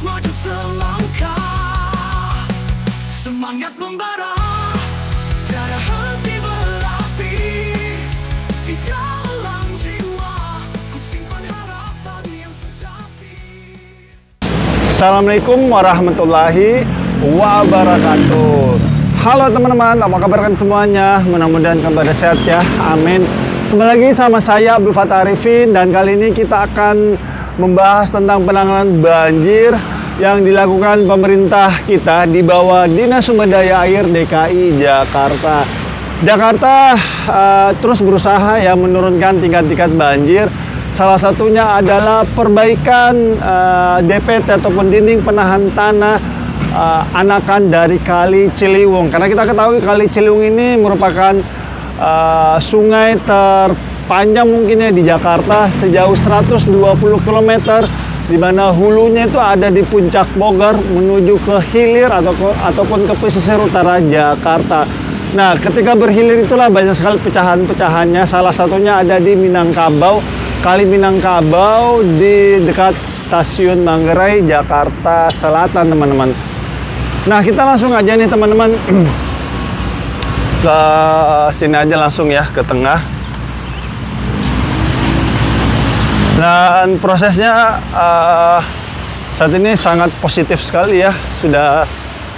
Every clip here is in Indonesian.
terus maju selangkah. Semangat membara, tiada henti berapi di dalam jiwa. Ku simpan harapan yang sejati. Assalamualaikum warahmatullahi wabarakatuh. Halo teman-teman, apa kabar kan semuanya? Mudah-mudahan kabar sehat ya, amin. Kembali lagi sama saya Abdul Fattah Arifin, dan kali ini kita akan membahas tentang penanganan banjir yang dilakukan pemerintah kita di bawah Dinas Sumber Daya Air DKI Jakarta. Jakarta terus berusaha ya menurunkan tingkat banjir. Salah satunya adalah perbaikan DPT ataupun dinding penahan tanah anakan dari Kali Ciliwung. Karena kita ketahui Kali Ciliwung ini merupakan sungai terpanjang mungkinnya di Jakarta, sejauh 120 km, di mana hulunya itu ada di puncak Bogor menuju ke hilir ataupun ke pesisir utara Jakarta. Nah, ketika berhilir itulah banyak sekali pecahan-pecahannya. Salah satunya ada di Minangkabau, Kali Minangkabau di dekat stasiun Manggarai, Jakarta Selatan, teman-teman. Nah, kita langsung aja nih teman-teman ke sini aja langsung ya, ke tengah. Dan prosesnya saat ini sangat positif sekali ya, sudah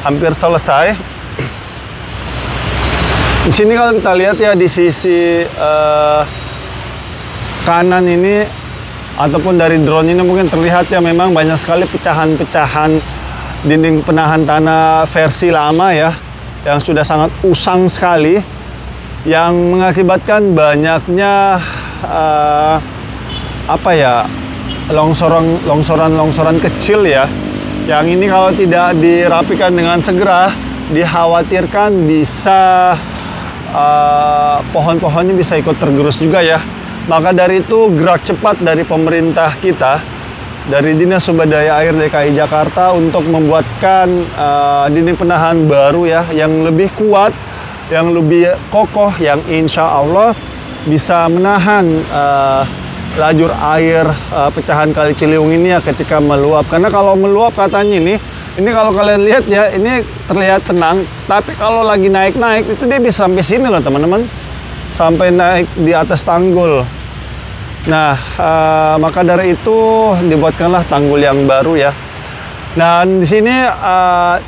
hampir selesai. Di sini kalau kita lihat ya, di sisi kanan ini ataupun dari drone ini mungkin terlihat ya, memang banyak sekali pecahan-pecahan dinding penahan tanah versi lama ya, yang sudah sangat usang sekali, yang mengakibatkan banyaknya longsoran kecil ya, yang ini kalau tidak dirapikan dengan segera dikhawatirkan bisa pohon-pohonnya bisa ikut tergerus juga ya. Maka dari itu gerak cepat dari pemerintah kita, dari Dinas Sumber Daya Air DKI Jakarta, untuk membuatkan dinding penahan baru ya, yang lebih kuat, yang lebih kokoh, yang insya Allah bisa menahan lajur air pecahan Kali Ciliwung ini ya ketika meluap. Karena kalau meluap katanya ini kalau kalian lihat ya, ini terlihat tenang, tapi kalau lagi naik-naik itu dia bisa sampai sini loh teman-teman, sampai naik di atas tanggul. Nah, maka dari itu dibuatkanlah tanggul yang baru ya. Dan di sini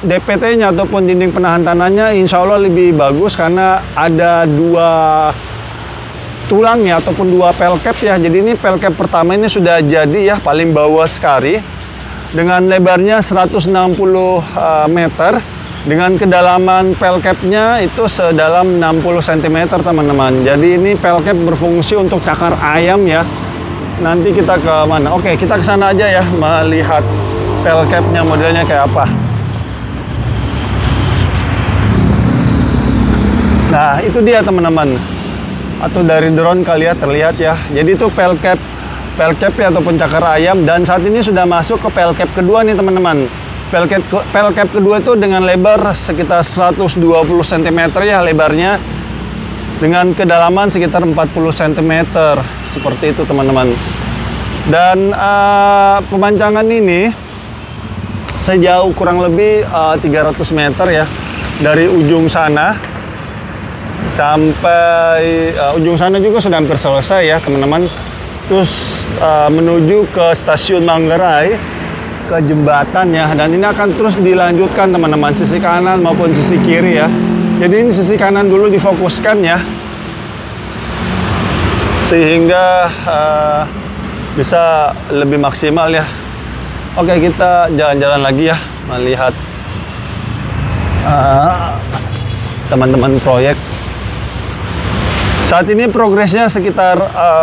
DPT-nya ataupun dinding penahan tanahnya insya Allah lebih bagus, karena ada dua tulang ya, ataupun dua pelkap ya. Jadi ini pelkap pertama ini sudah jadi ya, paling bawah sekali, dengan lebarnya 160 meter, dengan kedalaman pelkapnya itu sedalam 60 cm teman-teman. Jadi ini pelkap berfungsi untuk cakar ayam ya. Nanti kita ke mana? Oke, kita ke sana aja ya, melihat pelkapnya modelnya kayak apa. Nah, itu dia teman-teman. Atau dari drone kalian terlihat ya. Jadi itu pelkap ya, ataupun cakar ayam. Dan saat ini sudah masuk ke pelkap kedua nih teman-teman. Pelkap kedua itu dengan lebar sekitar 120 cm ya lebarnya, dengan kedalaman sekitar 40 cm, seperti itu teman-teman. Dan pemancangan ini sejauh kurang lebih 300 meter ya, dari ujung sana sampai ujung sana juga sudah hampir selesai ya teman-teman. Terus menuju ke stasiun Manggarai, ke jembatan ya, dan ini akan terus dilanjutkan teman-teman, sisi kanan maupun sisi kiri ya. Jadi ini sisi kanan dulu difokuskan ya, sehingga bisa lebih maksimal ya. Oke, kita jalan-jalan lagi ya, melihat teman-teman proyek. Saat ini progresnya sekitar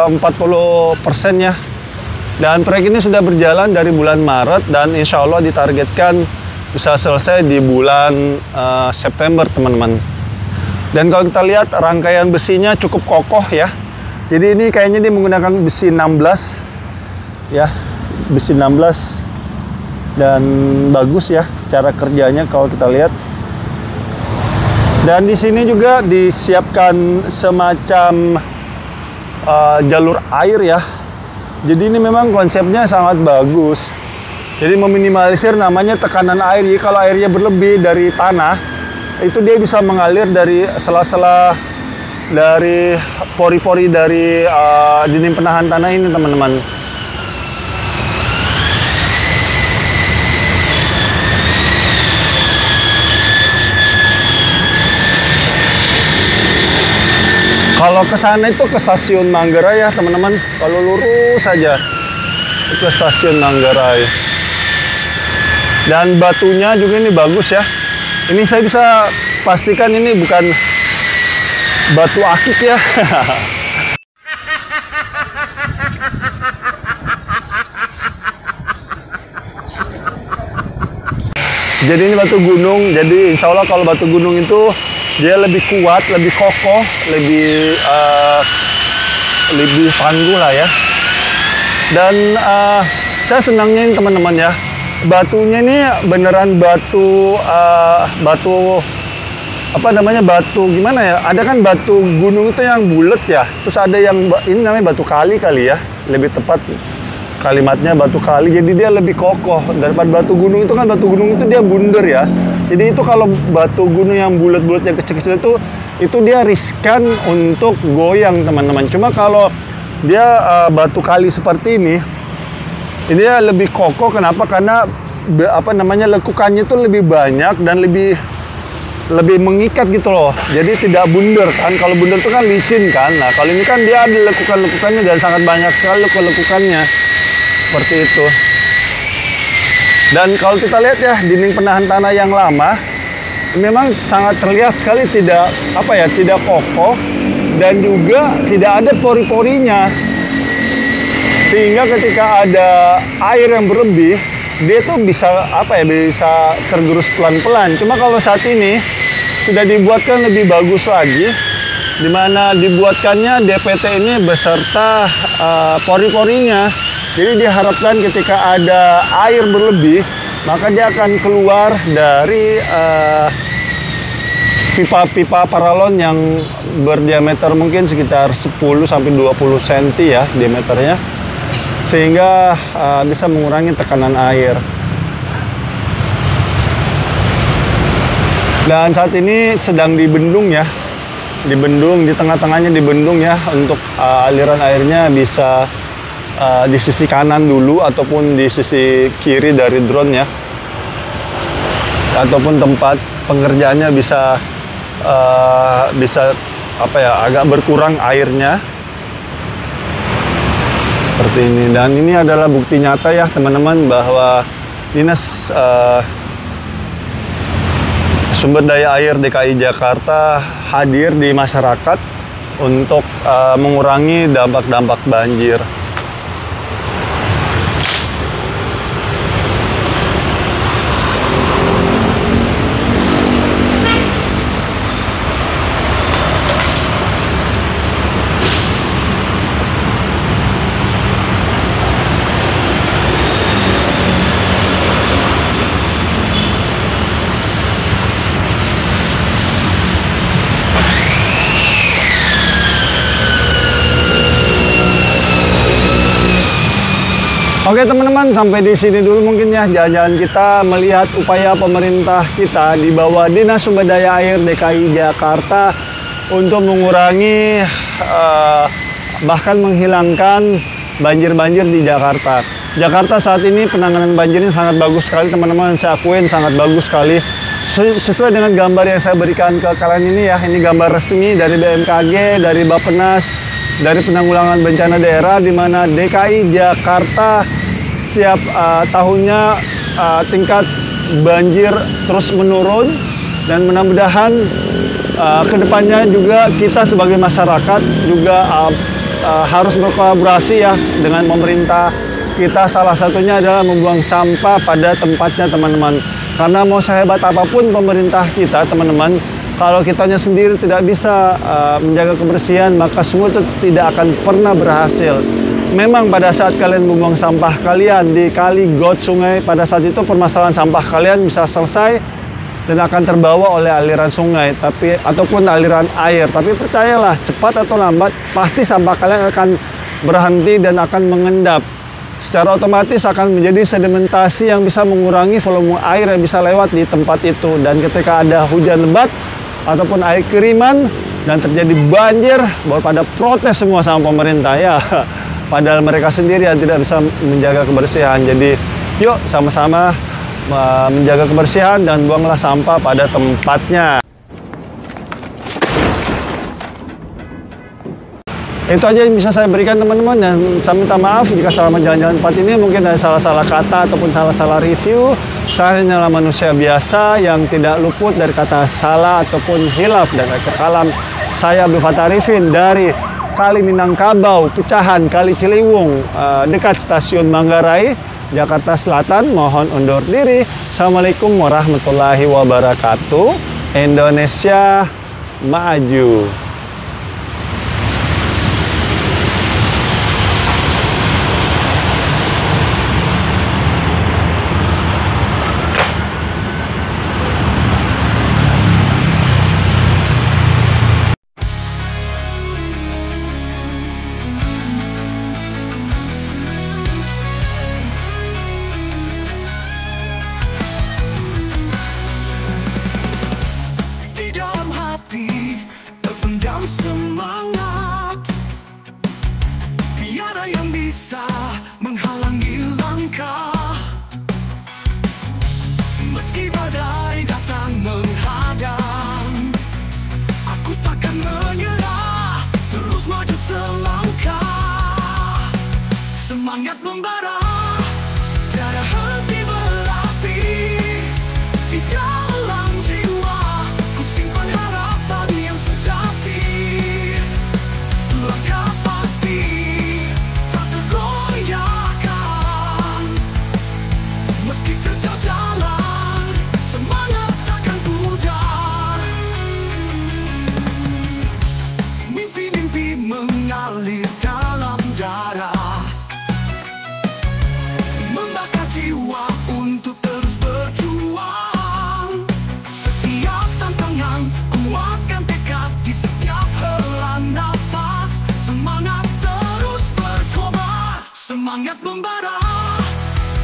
40% ya. Dan proyek ini sudah berjalan dari bulan Maret, dan insya Allah ditargetkan bisa selesai di bulan September teman-teman. Dan kalau kita lihat rangkaian besinya cukup kokoh ya. Jadi ini kayaknya dia menggunakan besi 16 ya, besi 16, dan bagus ya cara kerjanya kalau kita lihat. Dan di sini juga disiapkan semacam jalur air ya. Jadi ini memang konsepnya sangat bagus. Jadi meminimalisir namanya tekanan air. Jadi kalau airnya berlebih dari tanah, itu dia bisa mengalir dari sela-sela dari pori-pori dari dinding penahan tanah ini, teman-teman. Kalau ke sana itu ke stasiun Manggarai ya, teman-teman. Kalau lurus saja itu ke stasiun Manggarai. Dan batunya juga ini bagus ya. Ini saya bisa pastikan ini bukan batu akik ya. Jadi ini batu gunung. Jadi insya Allah kalau batu gunung itu dia lebih kuat, lebih kokoh, lebih tangguh lah ya. Dan saya senangnya ini teman-teman ya, batunya ini beneran batu apa namanya, batu gimana ya? Ada kan batu gunung itu yang bulat ya. Terus ada yang ini namanya batu kali ya, lebih tepat kalimatnya batu kali. Jadi dia lebih kokoh daripada batu gunung. Itu kan batu gunung itu dia bundar ya. Jadi itu kalau batu gunung yang bulat-bulat yang kecil-kecil itu dia riskan untuk goyang, teman-teman. Cuma kalau dia batu kali seperti ini dia lebih kokoh. Kenapa? Karena apa namanya, lekukannya itu lebih banyak dan lebih mengikat gitu loh. Jadi tidak bundar kan. Kalau bundar itu kan licin kan. Nah, kalau ini kan dia ada lekukan-lekukannya dan sangat banyak sekali lekukan-lekukannya. Seperti itu. Dan kalau kita lihat ya, dinding penahan tanah yang lama memang sangat terlihat sekali tidak kokoh dan juga tidak ada pori-porinya. Sehingga ketika ada air yang berlebih, dia tuh bisa bisa tergerus pelan-pelan. Cuma kalau saat ini sudah dibuatkan lebih bagus lagi, di mana dibuatkannya DPT ini beserta pori-porinya. Jadi diharapkan ketika ada air berlebih, maka dia akan keluar dari pipa-pipa paralon yang berdiameter mungkin sekitar 10-20 cm ya diameternya, sehingga bisa mengurangi tekanan air. Dan saat ini sedang dibendung ya, di tengah-tengahnya dibendung ya, untuk aliran airnya bisa di sisi kanan dulu ataupun di sisi kiri dari drone ya, ataupun tempat pengerjaannya bisa agak berkurang airnya seperti ini. Dan ini adalah bukti nyata ya teman-teman, bahwa Dinas Sumber Daya Air DKI Jakarta hadir di masyarakat untuk mengurangi dampak-dampak banjir. Oke teman-teman, sampai di sini dulu mungkin ya jalan-jalan kita melihat upaya pemerintah kita di bawah Dinas Sumber Daya Air DKI Jakarta untuk mengurangi bahkan menghilangkan banjir-banjir di Jakarta. Jakarta saat ini penanganan banjirnya sangat bagus sekali teman-teman, saya akuin sangat bagus sekali. Sesuai dengan gambar yang saya berikan ke kalian ini ya, ini gambar resmi dari BMKG, dari Bappenas, dari Penanggulangan Bencana Daerah, di mana DKI Jakarta setiap tahunnya tingkat banjir terus menurun, dan mudah-mudahan kedepannya juga kita sebagai masyarakat juga harus berkolaborasi ya dengan pemerintah kita. Salah satunya adalah membuang sampah pada tempatnya teman-teman, karena mau sehebat apapun pemerintah kita teman-teman, kalau kitanya sendiri tidak bisa menjaga kebersihan, maka semua itu tidak akan pernah berhasil. Memang pada saat kalian membuang sampah kalian di kali, got, sungai, pada saat itu permasalahan sampah kalian bisa selesai dan akan terbawa oleh aliran sungai ataupun aliran air. Tapi percayalah, cepat atau lambat pasti sampah kalian akan berhenti dan akan mengendap. secara otomatis akan menjadi sedimentasi yang bisa mengurangi volume air yang bisa lewat di tempat itu. Dan ketika ada hujan lebat ataupun air kiriman dan terjadi banjir, baru pada protes semua sama pemerintah ya. Padahal mereka sendiri yang tidak bisa menjaga kebersihan. Jadi yuk sama-sama menjaga kebersihan dan buanglah sampah pada tempatnya. Itu aja yang bisa saya berikan teman-teman, dan saya minta maaf jika selama jalan-jalan tempat ini mungkin ada salah-salah kata ataupun salah-salah review. Saya hanyalah manusia biasa yang tidak luput dari kata salah ataupun hilaf dan akhir kalam. Saya Abdul Fattah Arifin dari Kali Minangkabau, Pecahan Kali Ciliwung, dekat stasiun Manggarai, Jakarta Selatan. Mohon undur diri. Assalamualaikum warahmatullahi wabarakatuh. Indonesia maju. Terpendam semangat, tiada yang bisa menghalangi langkah. Meski badai datang menghadang, aku takkan menyerah, terus maju selangkah. Semangat membara, tiada henti berapi, di dalam jiwa ku simpan harapan yang sejati. Langkah pasti tak tergoyahkan, meski terjal jalan, semangat takkan pudar. Mimpi-mimpi mengalir dalam darah, membakar jiwa untuk terus berjuang. Setiap tantangan kuatkan tekad, di setiap hela nafas semangat terus berkobar. Semangat membara,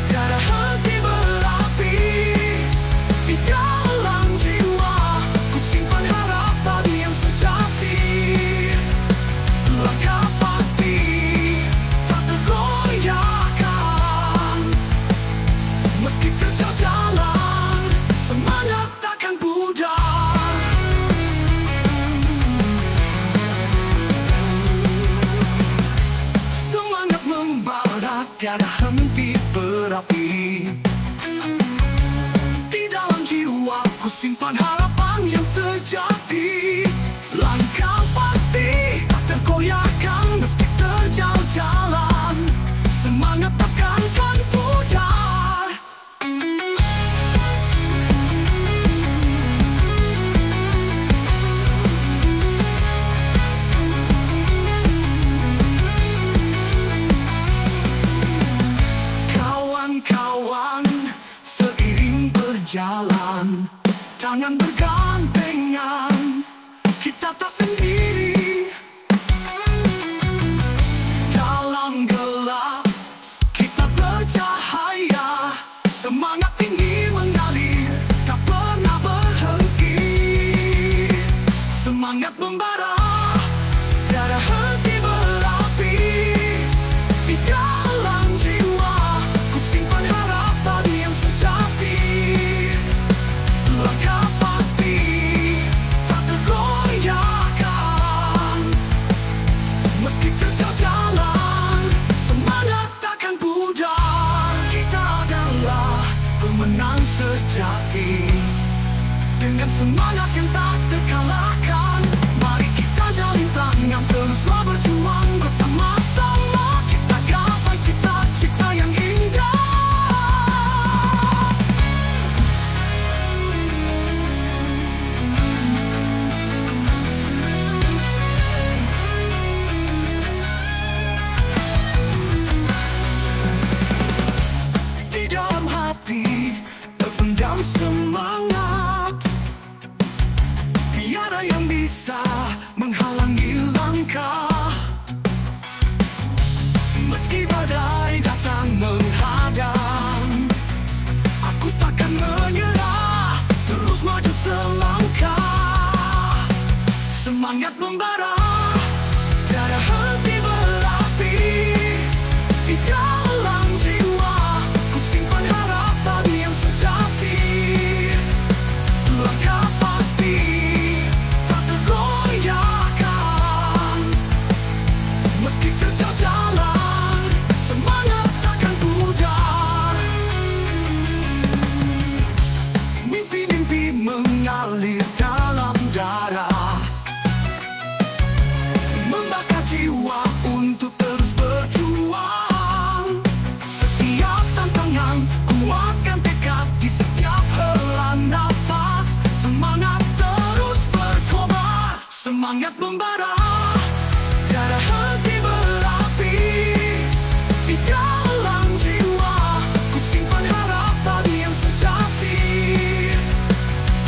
tiada henti berapi, di dalam jiwa ku simpan harapan yang sejati. Langkah pasti tak tergoyahkan, meski terjal jalan, semangat takkan pudar. Semangat membara, tiada henti berapi, di dalam jiwa ku simpan harapan yang sejati. Langkah pasti tak tergoyahkan, meski terjal jalan, semangat takkan pudar. Kawan-kawan, seiring berjalan, tangan bergandengan, kita tak sendiri. Dalam gelap kita bercahaya, semangat tinggi mengalir, tak pernah berhenti. Semangat membara, tiada henti berapi, di dalam jiwa ku simpan harapan yang sejati. Langkah pasti tak tergoyahkan, meski terjal jalan, semangat takkan pudar. Kita adalah pemenang sejati, dengan semangat yang tak terkalahkan. Mari kita jalin tangan, teruslah berjuang bersama-sama. Kita gapai cita-cita yang indah. Di dalam hati terpendam semangat, tiada yang bisa menghalangi langkah. Meski badai datang semangat membara, tiada henti berapi di dalam jiwa. Ku simpan harapan yang sejati, langkah pasti tak tergoyahkan. Meski terjal jalan, semangat takkan pudar. Mimpi-mimpi mengalir dalam darah, membakar jiwa untuk terus berjuang. Setiap tantangan kuatkan tekad di setiap hela nafas. Semangat terus berkobar, semangat membara, tiada henti berapi di dalam jiwa. Ku simpan harapan yang sejati,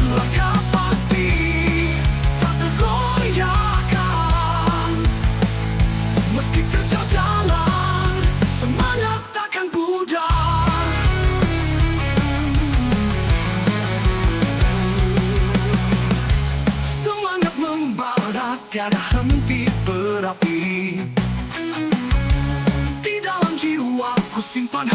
langkah pasti tak tergoyahkan. Meski terjal jalan, semangat takkan pudar. Semangat membara, tiada henti berapi di dalam jiwa. Ku simpan